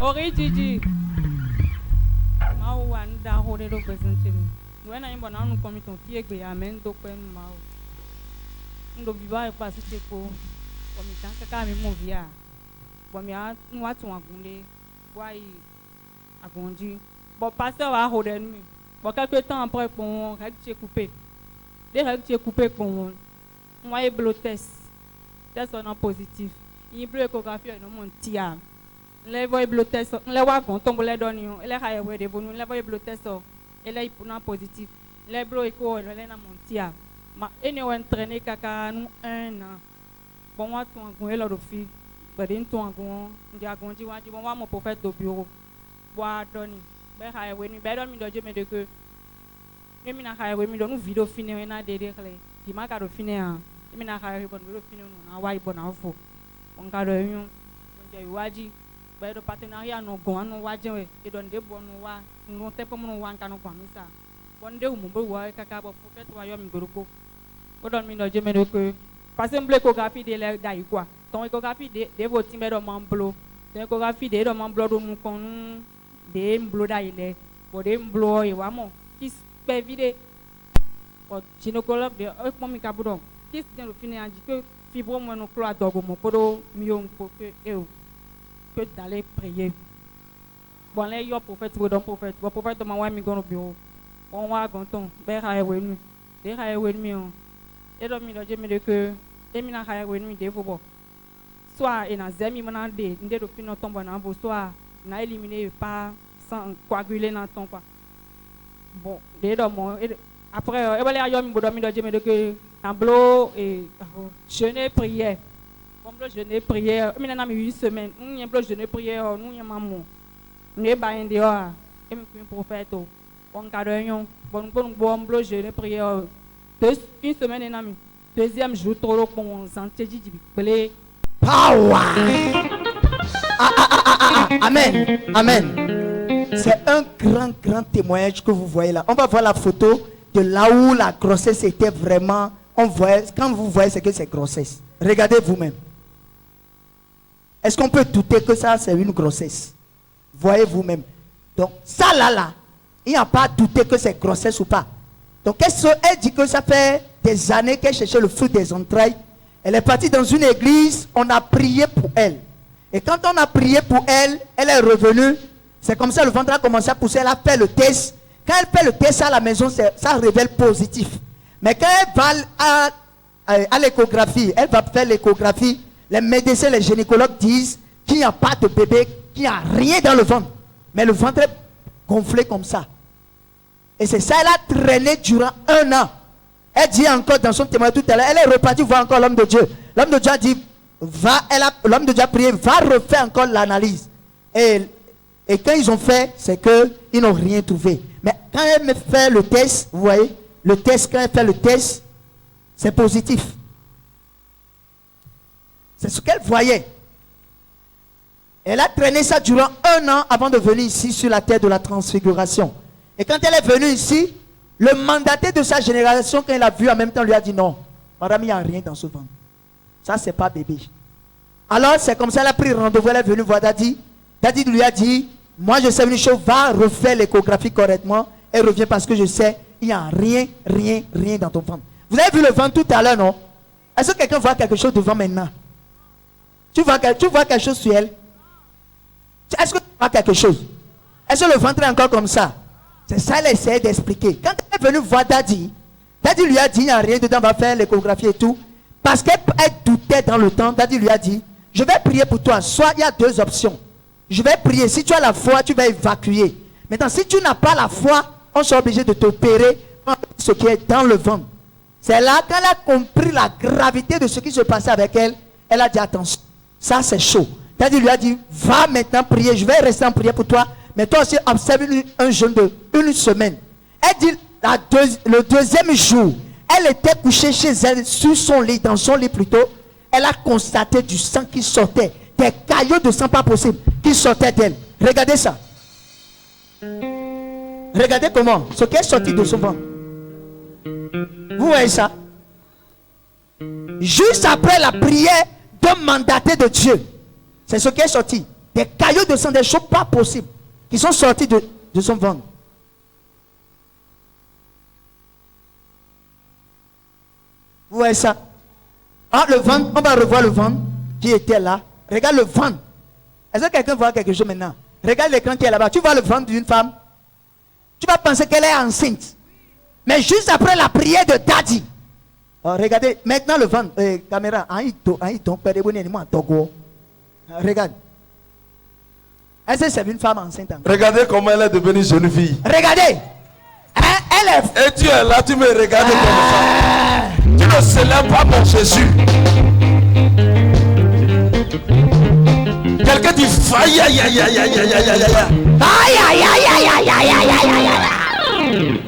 Ori Gigi. Mau anda hore do presente mi. When I am banana come to tie amen do pen mau. Ndo viva e passe tipo. Como tá kaka me movia. Bom ya no atu agunde. Wai agondi. Bon pasteur va hore mi. Bon quelque temps après pour règle coupé. Des règles coupé pour moi et blotes. Test en positif. Il bleu échographie non mon tia. Les voix blotes, les wagons tombent les donnons, les rails de bonus, les voix blotes, et les pour positif. Les bleus écho, les na mon tia. Ma ene entraîné kaka nous 1 an. Bon moi ton agon là de fille. Badin ton agon, dia agon di wadi bon moi mon prophète au bureau. Bois doni. Ben rail we ni ben don mi doje me de que. Emi na rail we mi don nous vidéo fini na dede kle. Di ma ka do fini an. Emi na rail bon vidéo fini na wa ibon na fo. On ka do yun. On je wadi. Ben do partenariat no gon no wa je e don de bon no wa no te pomo no wa kan no kwa mi sa. Bon de mu bo wa kaka bo prophète wa yo mi goropo. Bo don mi doje me de que parce que l'échographie de l'air d'ailleurs quoi. Ton échographie de vos timbre de mamblo. Ton échographie de mamblo do mu kon de mblo d'ailleurs. Bo de mblo e wa mo. Qui pe vide. O gynécologue de mo mi ka budon. Qui se le fini a dit que fibrome no cloa dogo mo podo mi on ko que que d'aller prier. Bon là yo prophète ou don prophète. Bon prophète ma wa mi go no bureau. On wa gonton be ha e we nu. De ha e we mi on. Et donc, je me dis que je me dis que soit il y a des amis qui ont tombé dans le soit il a éliminé pas sans coaguler dans ton quoi. Bon, après, je me dis que un bloc et jeûner prière. Bon, je n'ai prière. Il y a 8 semaines. Nous y a bloc jeûner prière. Nous y a maman. Nous y a pas un dehors. Et me suis prophète. Bon, cadre bon bloc jeûner prière. Une semaine et demie. Deuxième jour, trop pour mon santé du power. Amen. Amen. C'est un grand témoignage que vous voyez là. On va voir la photo de là où la grossesse était vraiment. On voit, quand vous voyez, c'est que c'est grossesse. Regardez vous-même. Est-ce qu'on peut douter que ça, c'est une grossesse? Voyez vous-même. Donc, ça là, il n'y a pas à douter que c'est grossesse ou pas. Donc, elle dit que ça fait des années qu'elle cherchait le fruit des entrailles. Elle est partie dans une église, on a prié pour elle. Et quand on a prié pour elle, elle est revenue. C'est comme ça, le ventre a commencé à pousser. Elle a fait le test. Quand elle fait le test à la maison, ça révèle positif. Mais quand elle va à l'échographie, elle va faire l'échographie. Les médecins, les gynécologues disent qu'il n'y a pas de bébé, qu'il n'y a rien dans le ventre. Mais le ventre est gonflé comme ça. Et c'est ça, elle a traîné durant 1 an. Elle dit encore dans son témoignage tout à l'heure, elle est repartie voir encore l'homme de Dieu. L'homme de Dieu a dit, l'homme de Dieu a prié, va refaire encore l'analyse. Et quand ils ont fait, c'est qu'ils n'ont rien trouvé. Mais quand elle me fait le test, vous voyez, le test, quand elle fait le test, c'est positif. C'est ce qu'elle voyait. Elle a traîné ça durant 1 an avant de venir ici sur la terre de la transfiguration. Et quand elle est venue ici, le mandataire de sa génération, quand il a vu en même temps, lui a dit non, madame, il n'y a rien dans ce ventre. Ça, c'est pas bébé. Alors, c'est comme ça, elle a pris rendez-vous, elle est venue voir Daddy. Daddy lui a dit, moi je sais une chose, va refaire l'échographie correctement et reviens parce que je sais, il n'y a rien dans ton ventre. Vous avez vu le ventre tout à l'heure, non? Est-ce que quelqu'un voit quelque chose devant maintenant? Tu vois quelque chose sur elle? Est-ce que tu vois quelque chose? Est-ce que le ventre est encore comme ça? C'est ça qu'elle essayait d'expliquer. Quand elle est venue voir Daddy, Daddy lui a dit, il n'y a rien dedans, on va faire l'échographie et tout. Parce qu'elle doutait dans le temps, Daddy lui a dit, je vais prier pour toi. Soit il y a 2 options. Je vais prier. Si tu as la foi, tu vas évacuer. Maintenant, si tu n'as pas la foi, on sera obligé de t'opérer ce qui est dans le ventre. C'est là qu'elle a compris la gravité de ce qui se passait avec elle. Elle a dit, attention, ça c'est chaud. Daddy lui a dit, va maintenant prier. Je vais rester en prière pour toi. Mais toi aussi, observe un jeûne de 1 semaine. Elle dit, le deuxième jour, elle était couchée chez elle, sur son lit, dans son lit plutôt. Elle a constaté du sang qui sortait. Des caillots de sang pas possible qui sortaient d'elle. Regardez ça. Regardez comment. Ce qui est sorti de son ventre. Vous voyez ça? Juste après la prière d'un mandaté de Dieu. C'est ce qui est sorti. Des caillots de sang, des choses pas possibles qui sont sortis de son ventre. Vous voyez ça? Ah, le ventre, on va revoir le ventre qui était là. Regarde le ventre. Est-ce que quelqu'un voit quelque chose maintenant? Regarde l'écran qui est là-bas. Tu vois le ventre d'une femme? Tu vas penser qu'elle est enceinte. Mais juste après la prière de Daddy. Oh, regardez, maintenant le ventre. Caméra. Regarde. Est-ce que c'est une femme enceinte encore? Regardez comment elle est devenue jeune fille. Regardez. Elle est... Et tu es là, tu me regardes comme ça. Tu ne célèbres pas mon Jésus. Quelqu'un dit aïe aïe aïe aïe aïe aïe aïe aïe aïe. Aïe aïe aïe aïe aïe aïe aïe aïe aïe.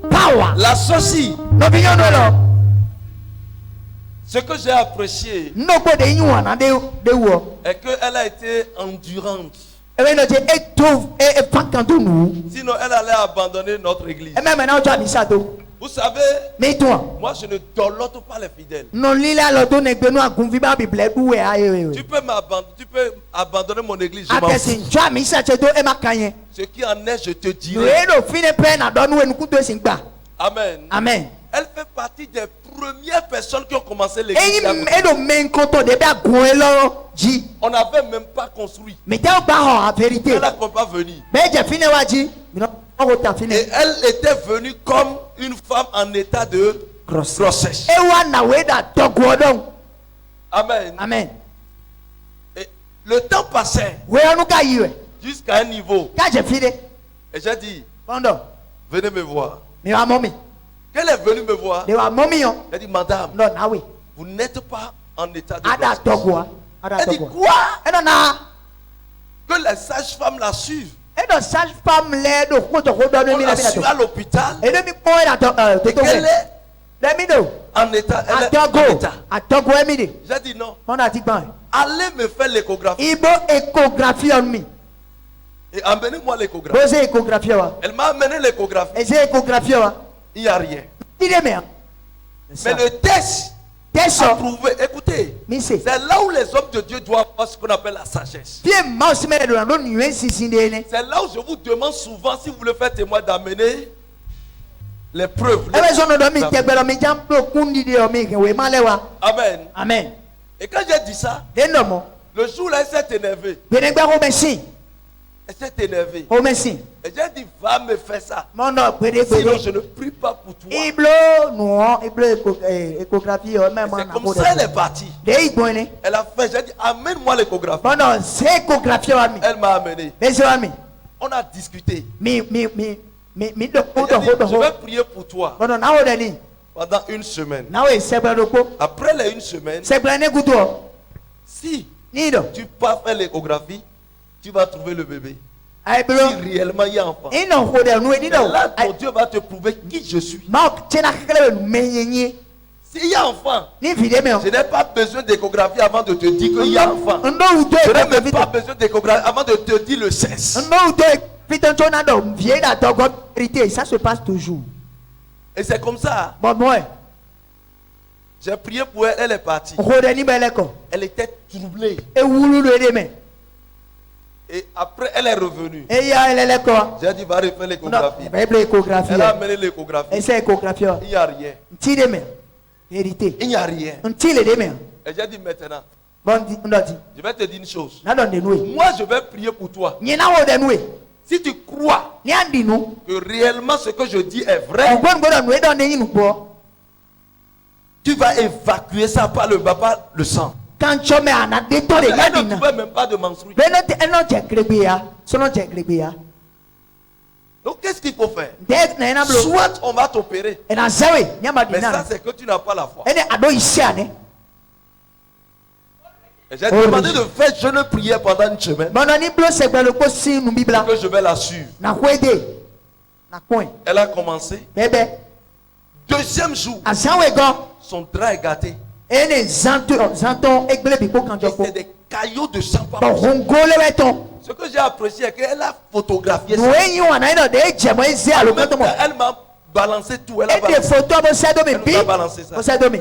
Power. La sorcière. No biyo no lo. Ce que j'ai apprécié No go de yin wana de wo. est qu'elle a été endurante. Ewe no je etov e fankanto nu. Sinon, elle allait abandonner notre église. E me na ojo abisa to. Vous savez, Me to. moi je ne dolote pas les fidèles. No lila lo to ne gbenu agunfi ba bible duwe aye. Tu peux abandonner mon église, je m'en fous. Akesin jo amisa che to e makanye. Ce qui en est, je te No dirai. e do fine pe na do nu enu ku to sin gba. Amen. Amen. Elle fait partie des premières personnes qui ont commencé l'église. E do men konto de ba gun e lo ji. On n'avait même pas construit. Me te ba ho a vérité. Elle n'a pas venu. Me je fine wa ji. Mi no o ta fine. Et elle était venue comme une femme en état de grossesse. E wa na we da dogo don. Amen. Amen. Et le temps passait We anu ka yi we. jusqu'à un niveau. Ka je fine. Et j'ai dit, Bondo. venez me voir. Mi wa mommy. Qu'elle est venue me voir. De wa mommy yo. Elle dit, madame, No na we. vous n'êtes pas en état de Ada grossesse. dogo a. Ada Elle dit, dogo. quoi? E no na. Que les sages-femmes la suivent. E do sage femme le do ko to ko do On mi la na mi na suit to. à l'hôpital. E do mi ko e da to te to. Qu'elle est Let me know. en état. Elle est en Adogo. état. Adogo e mi de. J'ai dit non. Bondo ati gban. Allez me faire l'échographie. Ibo échographie on me. Et amenez-moi l'échographie. Bose échographie wa. Elle m'a amené l'échographie. E se échographie wa. Il n'y a rien. Ti de me. Mais le test a Teso. prouvé. Écoutez, Mi se. c'est là où les hommes de Dieu doivent avoir ce qu'on appelle la sagesse. Fie mouse me do na do nwe sisi de ne. C'est là où je vous demande souvent, si vous voulez faire témoin, d'amener les preuves. E be so no do mi te gbe do mi jam pro kundi de o mi ke we male wa. Amen. Amen. Et quand j'ai dit ça, De no mo. le jour-là, elle s'est énervée. Benegbe ko me sin. Elle s'est énervée. O me sin. Et j'ai dit, va me faire ça. Mondo gbede Sinon, gbede. je ne prie pas pour toi. Iblo no iblo échographie o me Et mo c'est na comme ko ça, elle est de. partie. De igbon ne. Elle a fait, j'ai dit, amène-moi l'échographie. Mondo se échographie wa mi. Elle m'a amené. Be se wa mi. On a discuté. Mi do Et ko j'ai do dit, ho do je ho. vais prier pour toi Mondo na o de ni. pendant une semaine. Na we se gbe do ko. Après les une semaine, Se gbe ne gudu o. si Ni do. tu pars faire l'échographie, tu vas trouver le bébé. Ai Si bro. réellement il y a enfant. Ino ho de nu ni Mais do. là, ton Dieu va te prouver qui je suis. Ma chena kele me nyenye. S'il y a enfant, Ni vide me o. je n'ai pas besoin d'échographie avant de te dire qu'il y a enfant. Ndo udo Je n'ai même vite. pas besoin d'échographie avant de te dire le sexe. Ndo udo vite chona do vie da dogo vérité, ça se passe toujours. Et c'est comme ça. Bon moi, J'ai prié pour elle, elle est partie. ko de ni beleko. Elle était troublée. E wulu do de me. Et après, elle est revenue. E ya elele ko. J'ai dit, va refaire Non, l'échographie. Bible échographie. Elle a amené l'échographie. E se échographie. Il n'y a rien. Nti de me. Vérité. Il n'y a rien. Nti le de me. Et j'ai dit maintenant, Bon di ndo di. je vais te dire une chose. Na don de nu. Moi, je vais prier pour toi. Nyina wo de nu. Si tu crois Ni andi nu. que réellement ce que je dis est vrai, Ogbon go do nu don de yin po. tu vas évacuer ça par le baba, le sang. Kan chome ana de to de Elle yadi ne na. trouvait même pas de menstruer. Beno te eno je grebe ya. So no je grebe ya. Donc, qu'est-ce qu'il faut faire? De na na blo. Soit on va t'opérer. E na zawe nyama Mais ça, dina. c'est que tu n'as pas la foi. Ene ado isia ne. Et j'ai demandé de faire jeûne prière pendant une semaine. Bono ni blo se gbelo ko si nu bibla. Que je vais la suivre. Na kwede. Na coin. Elle a commencé. Bebe. Deuxième jour, Azawe go. son drap est gâté. Ene zanton egbele bi ko kan Et joko. c'est des caillots de sang. Bon hongole weton. Ce que j'ai apprécié, c'est qu'elle a photographié ça. No enyi wana ino de jemo ezi En alo même kanto mo. temps, elle m'a balancé tout. Elle a E de balancé. photo bo se do me Elle bi. nous a balancé ça. Bo se do me.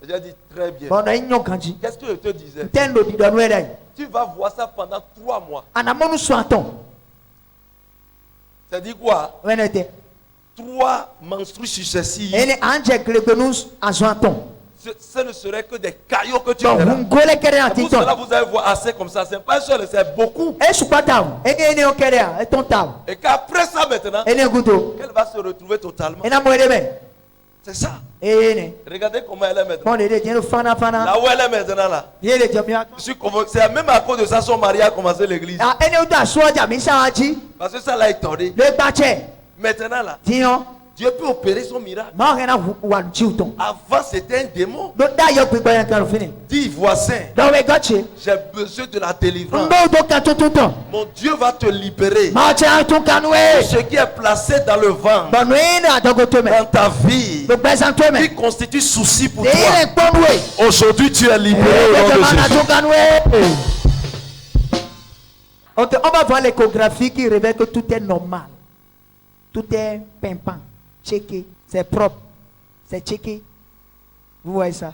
J'ai dit très bien. Bono inyo kanji. Qu'est-ce que je te disais? Tendo di do nu edai. Tu vas voir ça pendant 3 mois. Anamonu soaton. Ça dit quoi? Wenete. 3 menstrues successives. Ene anje glegonus azoaton. Ce ne serait que des caillots que tu Donc verras. vous gole kere Pour cela, atiton. vous allez voir assez comme ça. C'est pas seul, c'est beaucoup. E supata. Ene okere e ton taw. Et qu'après ça maintenant, Ene gudo. elle va se retrouver totalement. Ena moedeme. C'est ça. Ene. Regardez comment elle est maintenant. Bon de Dieu fana fana. Là où elle est maintenant là. Yele jamia. C'est même à cause de ça son mari a commencé l'église. Ah ene uta soja mi saji. Parce que ça l'a étonné. Le bache. Maintenant là, Tion. Dieu peut opérer son miracle. Ma rena wa jiuton. Avant c'était un démon. Do da yo gbigbo yan kan fini. Dis voisin, Do we gotchi. j'ai besoin de la délivrance. Ndo do ka tututon. Mon Dieu va te libérer. Ma cha tun kanwe. Ce qui est placé dans le ventre, Bon we na dogotome. dans ta vie, Do bezantome. qui constitue souci pour toi. Ere kponwe. Aujourd'hui, tu es libéré au nom de Jésus. On va voir l'échographie qui révèle que tout est normal. Tout est pimpant, checké, c'est propre, c'est checké. Vous voyez ça?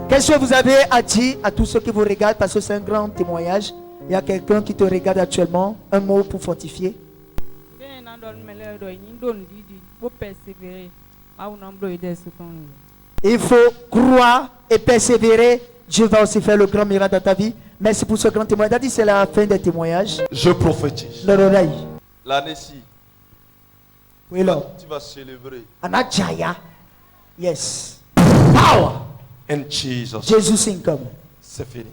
Qu'est-ce que vous avez à dire à tous ceux qui vous regardent? Parce que c'est un grand témoignage. Il y a quelqu'un qui te regarde actuellement. Un mot pour fortifier. Il faut croire et persévérer. Dieu va aussi faire le grand miracle dans ta vie. Merci pour ce grand témoignage. C'est la fin des témoignages. Je prophétise. L'année-ci, Oui, là. tu vas célébrer. Anajaya. Yes. Power. And Jesus. Jésus, c'est comme. C'est fini.